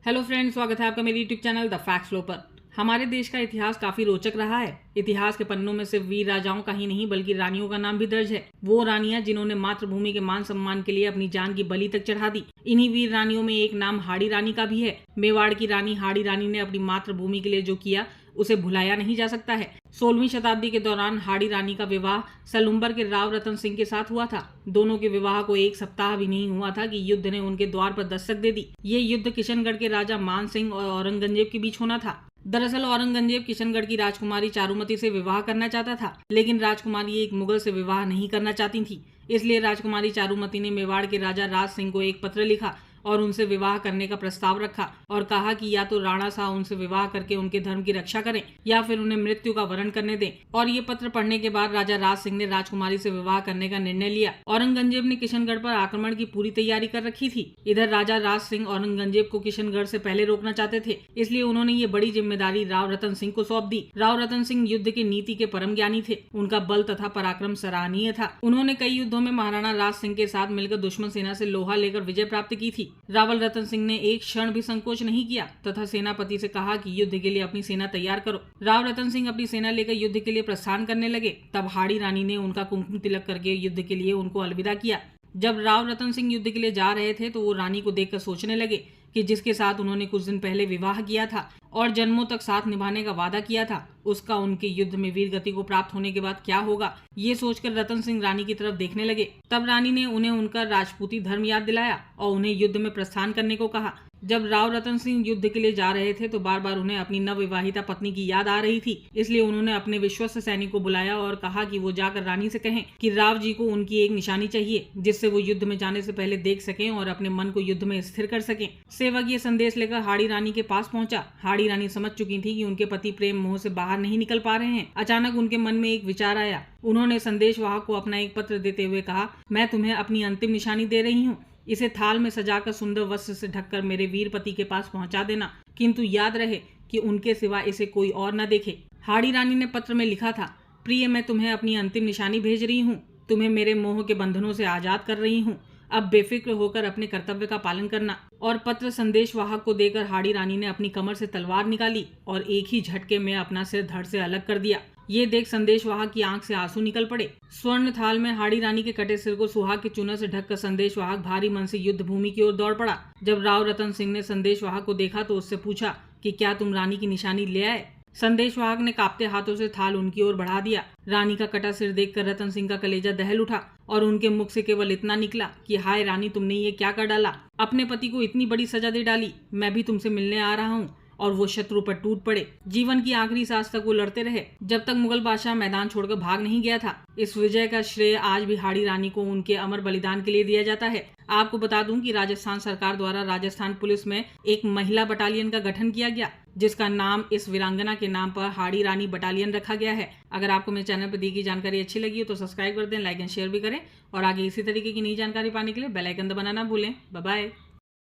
Hello friends, स्वागत है आपका मेरे YouTube channel the fact flow पर। हमारे देश का इतिहास काफी रोचक रहा है। इतिहास के पन्नों में सिर्फ वीर राजाओं का ही नहीं बल्कि रानियों का नाम भी दर्ज है। वो रानियां जिन्होंने मातृभूमि के मान सम्मान के लिए अपनी जान की बलि तक चढ़ा दी। इन्हीं वीर रानियों में एक नाम हाड़ी रानी का भी है। मेवाड़ की रानी हाड़ी रानी ने अपनी मातृभूमि के लिए जो किया उसे भुलाया नहीं जा सकता है। 16वीं शताब्दी के दौरान हाड़ी रानी का विवाह सलुम्बर के राव रतन सिंह के साथ हुआ था। दोनों के विवाह को एक सप्ताह भी नहीं हुआ था कि युद्ध ने उनके द्वार पर दस्तक दे दी। ये युद्ध किशनगढ़ के राजा मान सिंह और औरंगजेब के बीच होना था। दरअसल औरंगजेब किशनगढ़ की राजकुमारी चारुमती से विवाह करना चाहता था, लेकिन राजकुमारी एक मुगल से विवाह नहीं करना चाहती थी। इसलिए राजकुमारी चारुमती ने मेवाड़ के राजा राज सिंह को एक पत्र लिखा और उनसे विवाह करने का प्रस्ताव रखा और कहा कि या तो राणा साहब उनसे विवाह करके उनके धर्म की रक्षा करें या फिर उन्हें मृत्यु का वरण करने दें। और ये पत्र पढ़ने के बाद राजा राज सिंह ने राजकुमारी से विवाह करने का निर्णय लिया। औरंगजेब ने किशनगढ़ पर आक्रमण की पूरी तैयारी कर रखी थी। इधर राजा राज सिंह औरंगजेब को किशनगढ़ से पहले रोकना चाहते थे, इसलिए उन्होंने ये बड़ी जिम्मेदारी राव रतन सिंह को सौंप दी। राव रतन सिंह युद्ध की नीति के परम ज्ञानी थे। उनका बल तथा पराक्रम सराहनीय था। उन्होंने कई युद्धों में महाराणा राज सिंह के साथ मिलकर दुश्मन सेना से लोहा लेकर विजय प्राप्त की थी। रावल रतन सिंह ने एक क्षण भी संकोच नहीं किया तथा सेनापति से कहा कि युद्ध के लिए अपनी सेना तैयार करो। राव रतन सिंह अपनी सेना लेकर युद्ध के लिए प्रस्थान करने लगे। तब हाड़ी रानी ने उनका कुमकुम तिलक करके युद्ध के लिए उनको अलविदा किया। जब राव रतन सिंह युद्ध के लिए जा रहे थे तो वो रानी को देखकर सोचने लगे कि जिसके साथ उन्होंने कुछ दिन पहले विवाह किया था और जन्मों तक साथ निभाने का वादा किया था, उसका उनके युद्ध में वीर गति को प्राप्त होने के बाद क्या होगा। ये सोचकर रतन सिंह रानी की तरफ देखने लगे। तब रानी ने उन्हें उनका राजपूती धर्म याद दिलाया और उन्हें युद्ध में प्रस्थान करने को कहा। जब राव रतन सिंह युद्ध के लिए जा रहे थे तो बार बार उन्हें अपनी नवविवाहिता पत्नी की याद आ रही थी। इसलिए उन्होंने अपने विश्वस्त सैनिक को बुलाया और कहा कि वो जाकर रानी से कहें कि राव जी को उनकी एक निशानी चाहिए जिससे वो युद्ध में जाने से पहले देख सकें और अपने मन को युद्ध में स्थिर कर सकें। सेवक ये संदेश लेकर हाड़ी रानी के पास पहुंचा। हाड़ी रानी समझ चुकी थी कि उनके पति प्रेम मोह से बाहर नहीं निकल पा रहे हैं। अचानक उनके मन में एक विचार आया। उन्होंने संदेशवाहक को अपना एक पत्र देते हुए कहा, मैं तुम्हें अपनी अंतिम निशानी दे रही हूँ। इसे थाल में सजाकर सुंदर वस्त्र से ढककर मेरे वीर पति के पास पहुंचा देना, किंतु याद रहे कि उनके सिवा इसे कोई और न देखे। हाड़ी रानी ने पत्र में लिखा था, प्रिय, मैं तुम्हें अपनी अंतिम निशानी भेज रही हूँ। तुम्हें मेरे मोह के बंधनों से आजाद कर रही हूँ। अब बेफिक्र होकर अपने कर्तव्य का पालन करना। और पत्र संदेशवाहक को देकर हाड़ी रानी ने अपनी कमर से तलवार निकाली और एक ही झटके में अपना सिर धड़ से अलग कर दिया। ये देख संदेशवाहक की आंख से आंसू निकल पड़े। स्वर्ण थाल में हाड़ी रानी के कटे सिर को सुहाग के चुनर से ढककर संदेशवाहक भारी मन से युद्ध भूमि की ओर दौड़ पड़ा। जब राव रतन सिंह ने संदेशवाहक को देखा तो उससे पूछा कि क्या तुम रानी की निशानी ले आए। संदेशवाहक ने कांपते हाथों से थाल उनकी ओर बढ़ा दिया। रानी का कटा सिर देखकर रतन सिंह का कलेजा दहल उठा और उनके मुख से केवल इतना निकला कि हाय रानी, तुमने ये क्या कर डाला। अपने पति को इतनी बड़ी सजा दे डाली। मैं भी तुमसे मिलने आ रहा हूँ। और वो शत्रु पर टूट पड़े। जीवन की आखिरी सांस तक वो लड़ते रहे जब तक मुगल बादशाह मैदान छोड़कर भाग नहीं गया था। इस विजय का श्रेय आज भी हाड़ी रानी को उनके अमर बलिदान के लिए दिया जाता है। आपको बता दूं कि राजस्थान सरकार द्वारा राजस्थान पुलिस में एक महिला बटालियन का गठन किया गया, जिसका नाम इस वीरांगना के नाम पर हाड़ी रानी बटालियन रखा गया है। अगर आपको मेरे चैनल पर दी गई जानकारी अच्छी लगी हो तो सब्सक्राइब कर दें, लाइक एंड शेयर भी करें और आगे इसी तरीके की नई जानकारी पाने के लिए बेल आइकन दबाना ना भूलें। Bye bye.